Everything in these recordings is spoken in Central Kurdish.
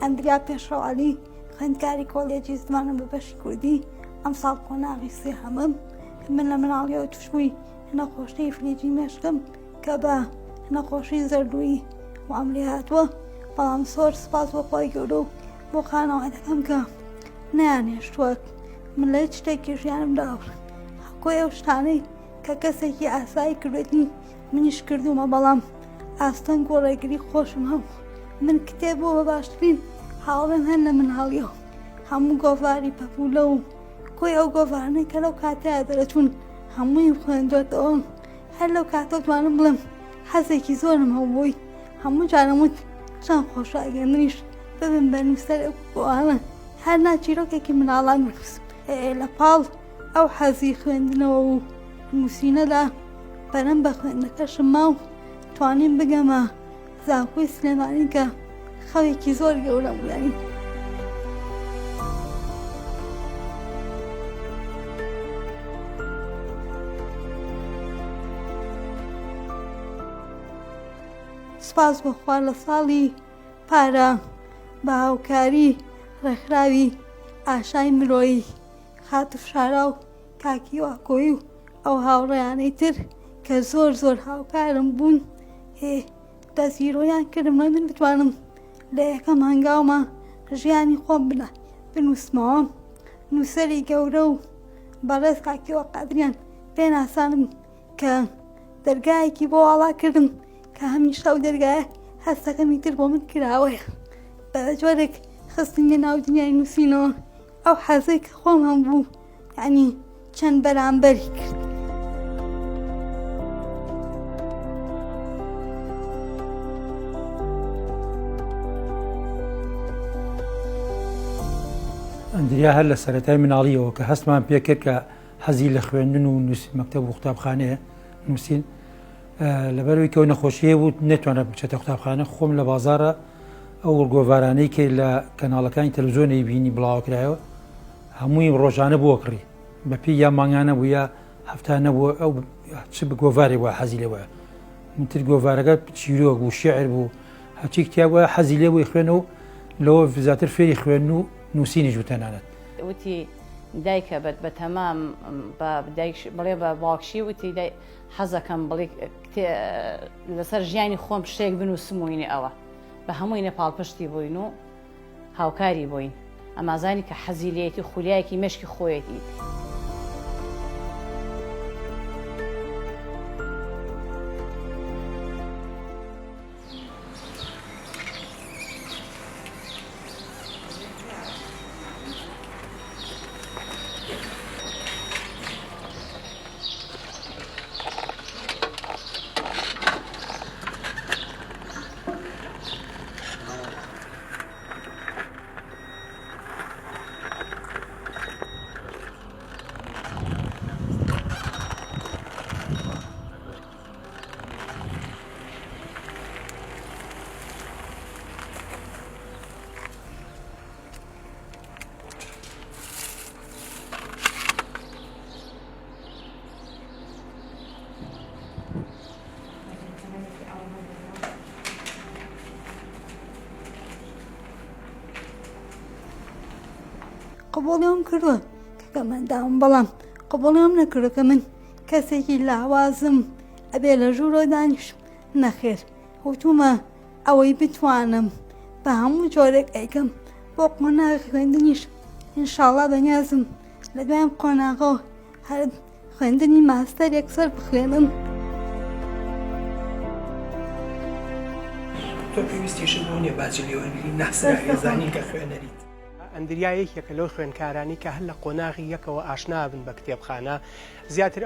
ئەندریا پێشەوالی خوێندکاری کۆلێجی زمانە بە بەشی کوردی ئەم ساڵ قۆناغی سێهەمم من لە مناڵیەوە توشبووی نەخۆشی فلیجی مێشکم کە بە نەخۆشی زەردووی وام لێ هاتووە، بەڵام زۆر سوپاس بۆ خۆی گەورە و بۆ خانەوادەکەم کە نەیانهێشتووە من لە هیچ شتێکی ژیانم داوە کۆی ئەو شتانەی کە کەسێکی ئاسایی کردوێتی منیش کردومە، بەڵام ئاستەنگ و ڕێگری خۆشم هەم من کتێبەوە بە باشترین هاوڵێم هەن لە مناڵیەوە هەموو گۆڤاری پەپولە و کۆی ئەو گۆڤارانەی کە لەو کاتەیە دەرەچوون هەمووی خوێندوێتەوە. هەر لەو کاتە توانم بڵێم حەزێکی زۆرم هەبووی هەموو جارەموت چەند خۆشاگەندنیش ببن بە نووسەرێک بۆوانە هەر ناچیرۆکێکی مناڵان بنووسم لە پاڵ ئەو حەزی خوێندنەوە و نووسینەدا بەرەم بە خوێندنەکەشم ما و توانیم بگەمە زانکۆی سلێمانی کە خەوێکی زۆر گەورە بوویانی. سپاس بەخوا لە ساڵی پارە بە هاوکاری ڕێکخراوی ئاشای مرۆیی خاتف شارا و کاکی واکۆی و ئەو هاوڕێیانەی تر کە زۆر زۆر هاوکارم بوون دەستگیرۆیان کردم لە من بتوانم لە یەکەم هەنگاومە ژیانی خۆم بنووسمەوە. نووسەری گەورە و بەڕێز کاکیەوە قادریان پێ ناسانم کە دەرگایەکی بۆ ئاڵا کردم کە هەمیشە ئەو دەرگایە هەستەکەمی تر بۆ من کراوەیە بە جۆرێک خستنگە ناو دنیای نووسینەوە ئەو حەزێک خۆم هەم بوو یعنی چەند بەرامبەری کرد. ئەندریا هەر لە سەرەتای مناڵیەوە کە هەستمان پێکرد کە حەزی لە خوێندن و مەکتەب و قوتابخانەیە نووسین لەبەرەوەی کە نەخۆشیە بوو نەتوانە بچێتە قوتابخانە خۆم لە بازارە ئەو گۆڤارانەی کە لە کەناڵەکانی تەلەڤیزیۆنی بینی بڵاوکرایەوە هەمووی ڕۆژانە بۆ کڕی بەپی یا مانگانە بوو یا هەفتانە بوو ئەو چ گۆڤارێک وە حەزی لێوە منتر گۆڤارەکە چیرۆک بوو شێعر بوو هەچی کتاب وە حەزی لێ بووی خوێنەوە لەوە زیاتر فێری خوێن و نووسینیش وتەنانەت وتی دایکە بە تەمام بڵێ بە باوکشی وتی حەزەکەم بڵێ لەسەر ژیانی خۆم شتێک بنووسموینی ئەوە بە هەمووی نەپاڵپشتی بووین و هاوکاری بووین ئەمازانی کە حەزی لێتی خولیایەکی مشکی خۆیەتی. قبوڵیام کردووە کە منداوم، بەڵام قبوڵیام نەکردو کە من کەسێکی لاوازم ئەبێ لە ژوورۆ دانیشم نەخێر وتومە ئەوەی بتوانم بە هەموو جۆرێک ئەیکەم بۆ قۆناغی خوێندنیش ئینشاڵڵا بەنیازم لە دوایم قۆناغەوە هەر خوێندنی ماستەرێک سەر بخوێنم. تۆ پێویستیشم بۆ نییە باجی لێوەرگری ناسرا ێزانی کە خوێنەریت. ئەندریا یەکێکە لەو خوێنکارانی کە هەر لە قۆناغی یەکەوە ئاشنا بن بە کتێبخانە زیاتر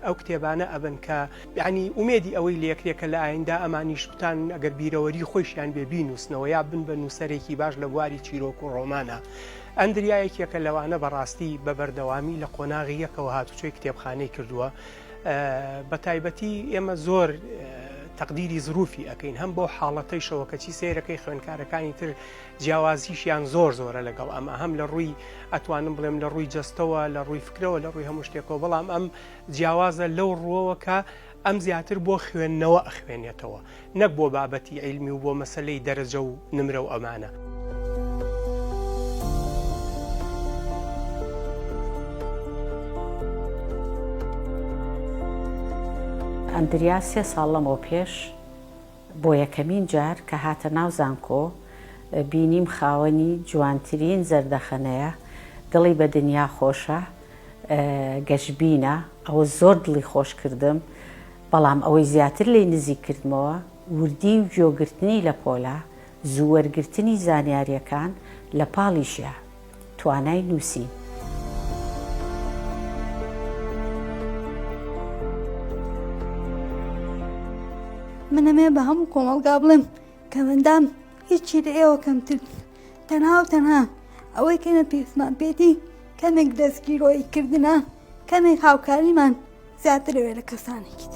ئەو کتێبانە ئەبن کە یعنی ئومێدی ئەوەی لە یەکرێکە لە ئایندا ئەمانی شتان ئەگەر بیرەوەری خۆشیان بێ بینووسنەوە یا بن بە نووسەرێکی باش لە بواری چیرۆک و ڕۆمانە. ئەندریا یەکێکە لەوانە بەڕاستی بە بەردەوامی لە قۆناغی یەکەوە هاتوچۆی کتێبخانەی کردووە. بە تایبەتی ئێمە زۆر تەقدیری زروفی ئەەکەین هەم بۆ حاڵەتەی شەوەکەچی سیرەکەی خوێنکارەکانی تر جیاوازیشیان زۆر زۆرە لەگەڵ ئەمە هەم لە ڕووی ئەتوانم بڵێم لە ڕووی جەستەوە لە ڕووی فکرەوە لە ڕووی هەموو شتێکەوە، بەڵام ئەم جیاوازە لەو ڕووەوە کە ئەم زیاتر بۆ خوێندنەوە ئەخوێنێتەوە نەک بۆ بابەتی عیلمی و بۆ مەسەلەی دەرەجە و نمرە و ئەمانە. ئەندریا 3 ساڵ لەمەوە پێش بۆ یەکەمین جار کە هاتە ناو زانکۆ بینیم خاوەنی جوانترین زەردەخەنەیە، دڵی بە دنیا خۆشە، گەشببینە، ئەوە زۆر دڵی خۆش کردم. بەڵام ئەوەی زیاتر لی نزیک کردمەوە وردی و گوێگرتنی لە پۆلا، زووەرگرتنی زانیاریەکان لە پاڵیشە، توانای نووسین. منەمێ بە هەموو کۆمەڵگا بڵێم کە مندام هیچی لە ئێوە کەمتر تەنها و تەنها ئەوەی کەمە پێویستمان پێێتی کەمێک دەستگیرۆیی کردنە، کەمێک هاوکاریمان زیاتر وێ لە کەسانێکی